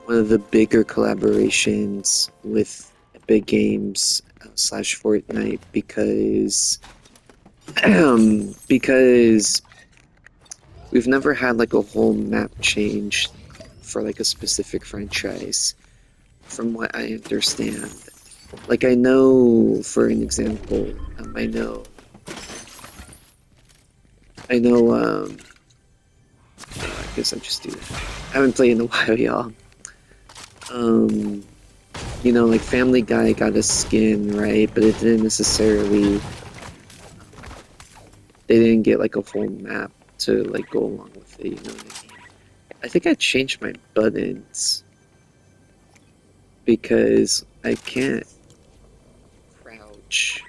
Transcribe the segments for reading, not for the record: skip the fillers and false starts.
one of the bigger collaborations with Epic Games slash Fortnite because we've never had like a whole map change for like a specific franchise, from what I understand. Like I know, for an example, I know, I guess I just do. I haven't played in a while, y'all. Um, like Family Guy got a skin, right? But it didn't necessarily, they didn't get like a whole map to like go along with it, you know what I mean? I think I changed my buttons because I can't crouch.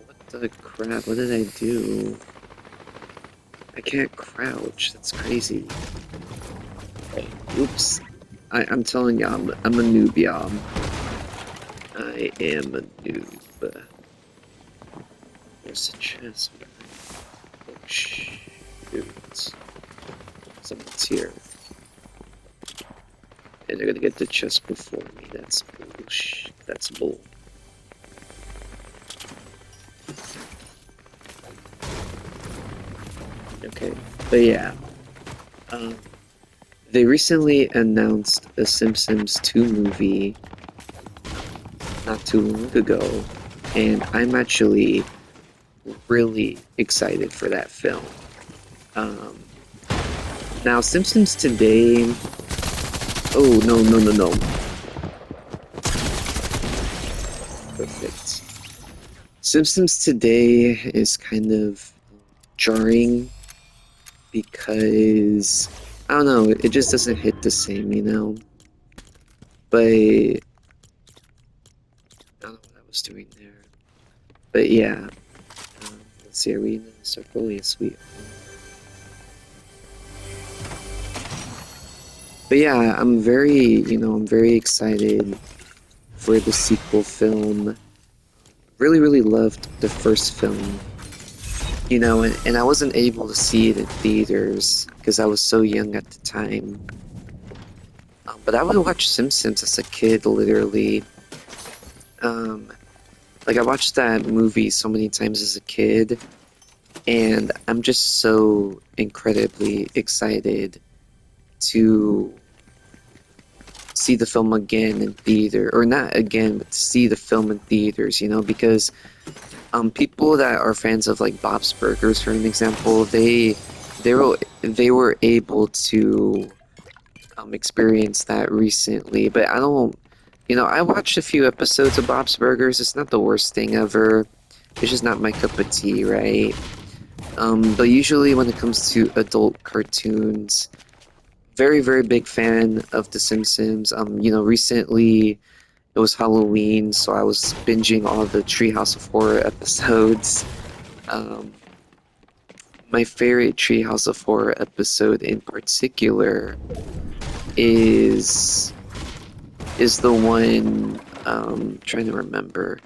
What the crap? What did I do? I can't crouch. That's crazy. Oops. I'm telling y'all, I'm a noob, y'all. I am a noob. There's a chest. Oh, shoot. Someone's here. And they're gonna get the chest before me. That's bullshit. That's bull. Okay. But yeah. Um, they recently announced a Simpsons 2 movie not too long ago, and I'm actually really excited for that film. Um, Now, Simpsons Today. Oh, no, no, no, no. Perfect. Simpsons Today is kind of jarring because I don't know, it just doesn't hit the same, you know? But I don't know what I was doing there. But yeah, let's see, are we in a circle? Yes, we are. But yeah, I'm very excited for the sequel film. Really, really loved the first film. And I wasn't able to see it in theaters because I was so young at the time. But I would watch Simpsons as a kid, literally. Um, like I watched that movie so many times as a kid, and I'm just so incredibly excited to see the film again in theater, or not again, but to see the film in theaters. Because people that are fans of like Bob's Burgers, for an example, they were able to experience that recently. But I don't, I watched a few episodes of Bob's Burgers. It's not the worst thing ever. It's just not my cup of tea, right? But usually when it comes to adult cartoons, very, very big fan of The Simpsons. Recently it was Halloween, so I was binging all the Treehouse of Horror episodes. Um, my favorite Treehouse of Horror episode in particular is the one, trying to remember.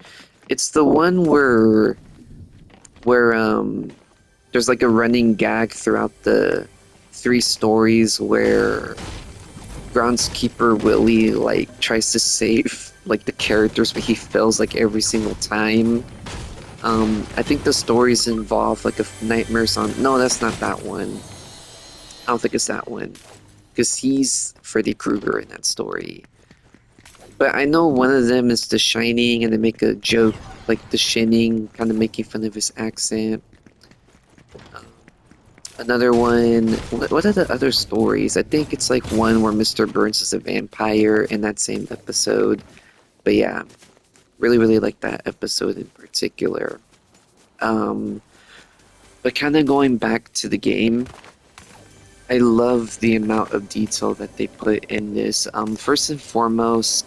It's the one where there's like a running gag throughout the 3 stories where groundskeeper Willie like tries to save like the characters, but he fails like every single time. I think the stories involve like a nightmares on. No, that's not that one. I don't think it's that one because he's Freddy Krueger in that story. But I know one of them is The Shining, and they make a joke like The Shining, kind of making fun of his accent. Um, Another one. What are the other stories? I think it's like one where Mr. Burns is a vampire in that same episode. But yeah, really, really like that episode in particular. Um, but kind of going back to the game, I love the amount of detail that they put in this. First and foremost,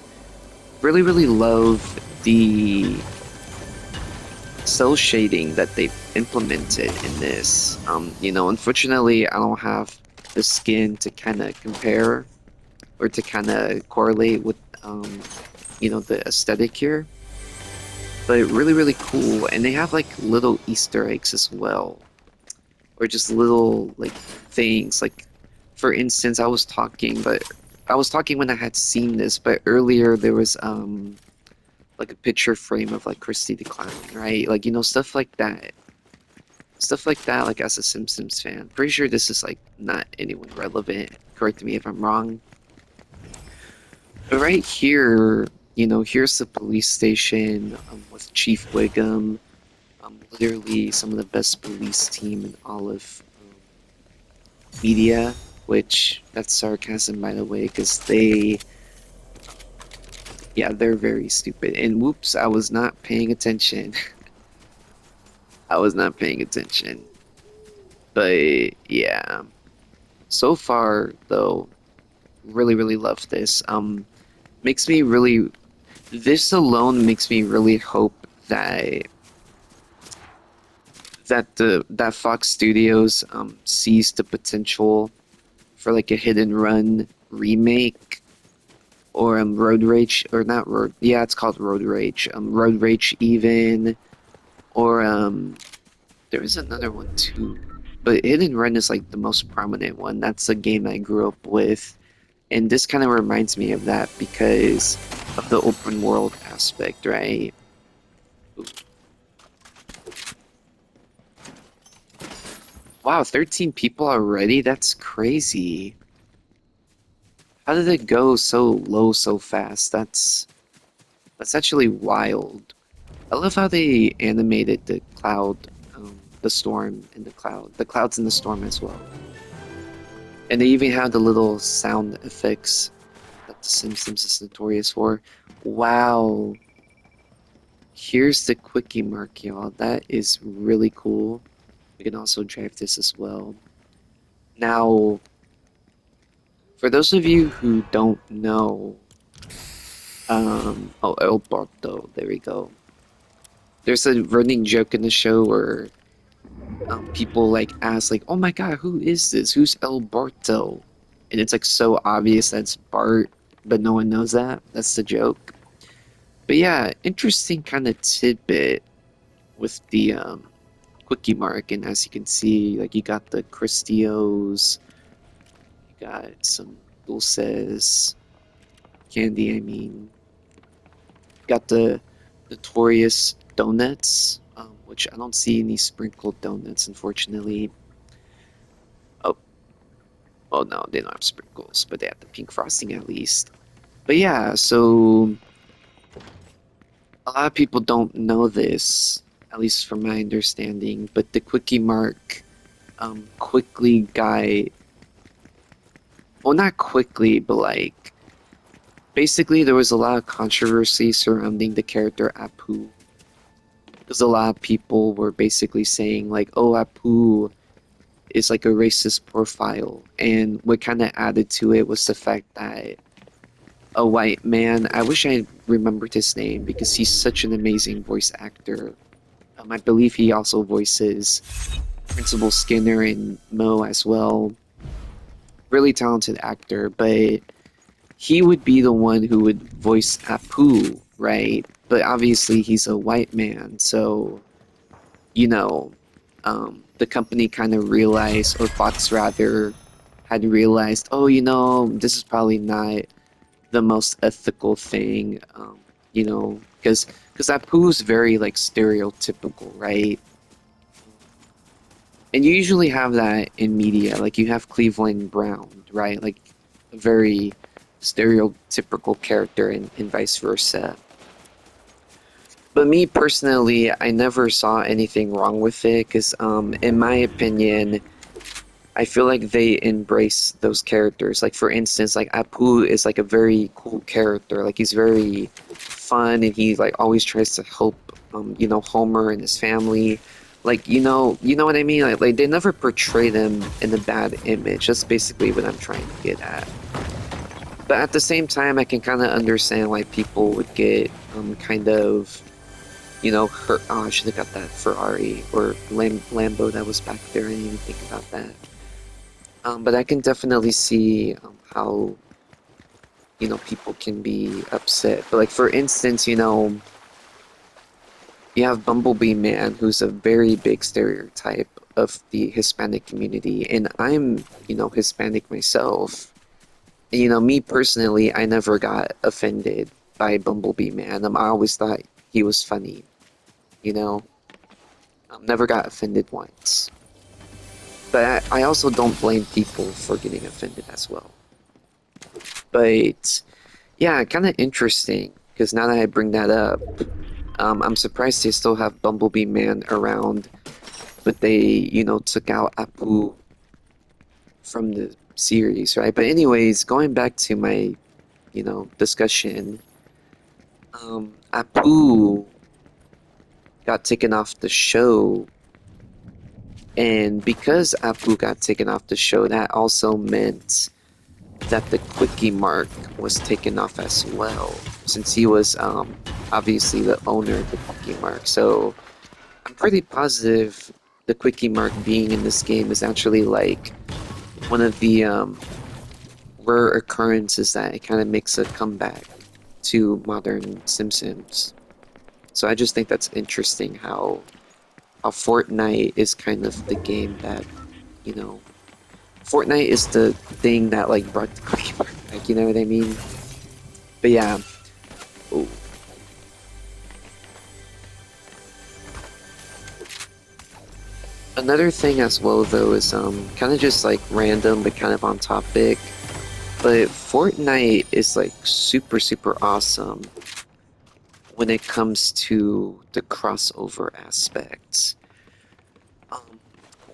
really, really love the cell shading that they've implemented in this. Unfortunately, I don't have the skin to kind of compare or to kind of correlate with, the aesthetic here. But really, really cool. And they have like little Easter eggs as well, or just little like things like for instance, I was talking when I had seen this, but earlier there was like a picture frame of like Krusty the Clown, right? Like, you know, stuff like that. Stuff like that, like as a Simpsons fan. Pretty sure this is like not anyone relevant. Correct me if I'm wrong. But right here, you know, here's the police station with Chief Wiggum. Literally some of the best police team in all of media, which that's sarcasm by the way, because yeah, they're very stupid. And whoops, I was not paying attention. I was not paying attention. But yeah, so far though, really, really love this. Makes me really, this alone makes me really hope that Fox Studios sees the potential for like a hit and run remake or Road Rage or not Road yeah it's called Road Rage Road Rage even or there is another one too, but Hit and Run is like the most prominent one. That's a game I grew up with, and this kind of reminds me of that because of the open world aspect, right? Wow, 13 people already? That's crazy. How did it go so low so fast? That's actually wild. I love how they animated the cloud, the storm in the clouds in the storm as well. And they even have the little sound effects that The Simpsons is notorious for. Wow. Here's the quickie mark, y'all. That is really cool. We can also drive this as well. Now, for those of you who don't know, oh, El Barto, there we go. There's a running joke in the show where people like ask like, "Oh my God, who is this? Who's El Barto?" And it's like so obvious that's Bart, but no one knows that. That's the joke. But yeah, interesting kind of tidbit with the quickie mark, and as you can see, like you got the Cristios, you got some dulces, candy. I mean, got the notorious donuts, which I don't see any sprinkled donuts, unfortunately. Oh, oh no, they don't have sprinkles, but they have the pink frosting at least. But yeah, so a lot of people don't know this, at least from my understanding, but the quickie mark quickly got, well, not quickly, but like, basically there was a lot of controversy surrounding the character Apu. Because a lot of people were basically saying like, oh, Apu is like a racist profile. And what kind of added to it was the fact that a white man, I wish I remembered his name because he's such an amazing voice actor. I believe he also voices Principal Skinner and Mo as well. Really talented actor, but he would be the one who would voice Apu, right? But obviously he's a white man, so you know, the company kind of realized, or Fox rather, had realized, oh, you know, this is probably not the most ethical thing, you know, because Apu's very like stereotypical, right? And you usually have that in media. Like you have Cleveland Brown, right? Like a very stereotypical character and vice versa. But me personally, I never saw anything wrong with it because, in my opinion, I feel like they embrace those characters. Like for instance, like Apu is like a very cool character. Like he's very fun and he like always tries to help, you know, Homer and his family. Like you know what I mean? Like they never portray them in a bad image. That's basically what I'm trying to get at. But at the same time, I can kind of understand why people would get kind of, you know, hurt. Oh, I should have got that Ferrari or Lambo that was back there. I didn't even think about that. But I can definitely see how, you know, people can be upset. But like for instance, you know, you have Bumblebee Man, who's a very big stereotype of the Hispanic community, and I'm, Hispanic myself. And, me personally, I never got offended by Bumblebee Man. I always thought he was funny, you know? Never got offended once. But I also don't blame people for getting offended as well. But yeah, kind of interesting because now that I bring that up, I'm surprised they still have Bumblebee Man around, but they, took out Apu from the series, right? But anyways, going back to my, discussion, Apu got taken off the show, and because Apu got taken off the show, that also meant that the quickie mark was taken off as well, since he was obviously the owner of the quickie mark. So I'm pretty positive the quickie mark being in this game is actually like one of the rare occurrences that it kind of makes a comeback to modern Simpsons. So I just think that's interesting how Fortnite is kind of the game that, you know, Fortnite is the thing that like brought the quickie mark back, you know what I mean? But yeah. Ooh. Another thing as well though is kind of just like random but kind of on topic. But Fortnite is like super awesome when it comes to the crossover aspects. Um,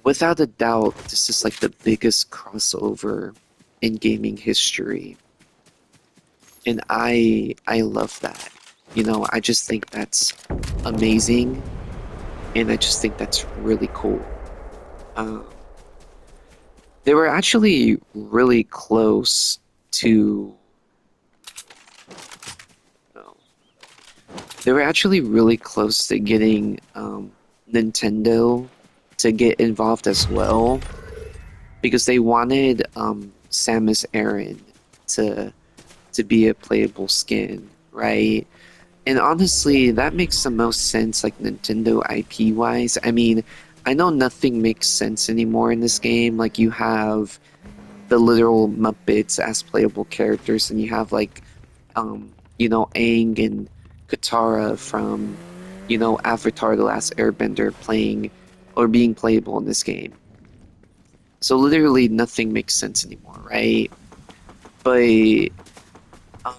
Without a doubt, this is like the biggest crossover in gaming history. And I love that. I just think that's amazing, and I just think that's really cool. Um, they were actually really close to. Oh, they were actually really close to getting Nintendo to get involved as well because they wanted Samus Aran to be a playable skin, right? And honestly, that makes the most sense, like Nintendo IP wise. I mean, I know nothing makes sense anymore in this game. Like, you have the literal Muppets as playable characters, and you have, like, Aang and Katara from, Avatar The Last Airbender playing or being playable in this game. So, literally, nothing makes sense anymore, right? But um,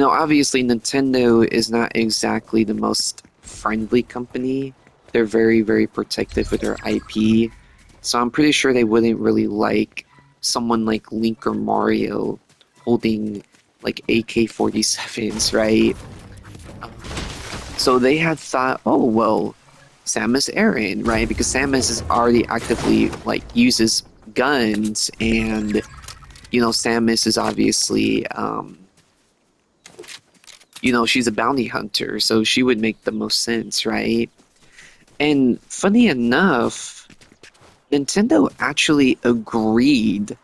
obviously Nintendo is not exactly the most friendly company. They're very protective with their IP. So I'm pretty sure they wouldn't really like someone like Link or Mario holding like AK-47s, right? Um, So they had thought, oh, well, Samus Aran, right? Because Samus is already actively like uses guns, and Samus is obviously she's a bounty hunter, so she would make the most sense, right? And funny enough, Nintendo actually agreed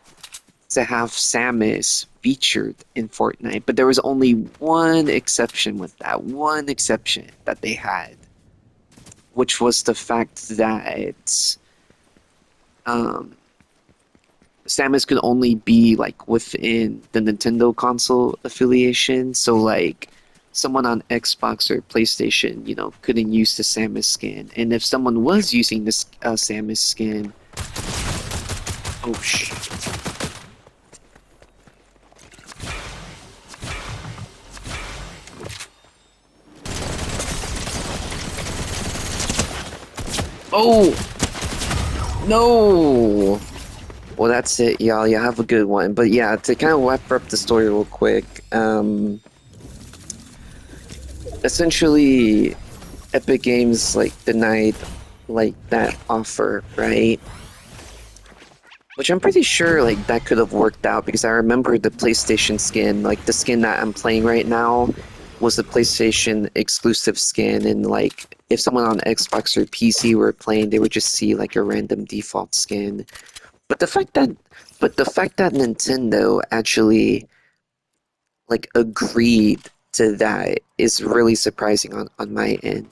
to have Samus featured in Fortnite, but there was only one exception with that, one exception that they had, which was the fact that um, Samus could only be like within the Nintendo console affiliation. So like someone on Xbox or PlayStation, couldn't use the Samus skin. And if someone was using this Samus skin, oh sh. Oh no. Well, that's it, y'all. You have a good one. But yeah, to kind of wrap up the story real quick, essentially Epic Games like denied like that offer, right? Which I'm pretty sure like that could have worked out because I remember the PlayStation skin, like the skin that I'm playing right now was the PlayStation exclusive skin, and like if someone on Xbox or PC were playing, they would just see like a random default skin. But the fact that Nintendo actually like agreed to that is really surprising on my end.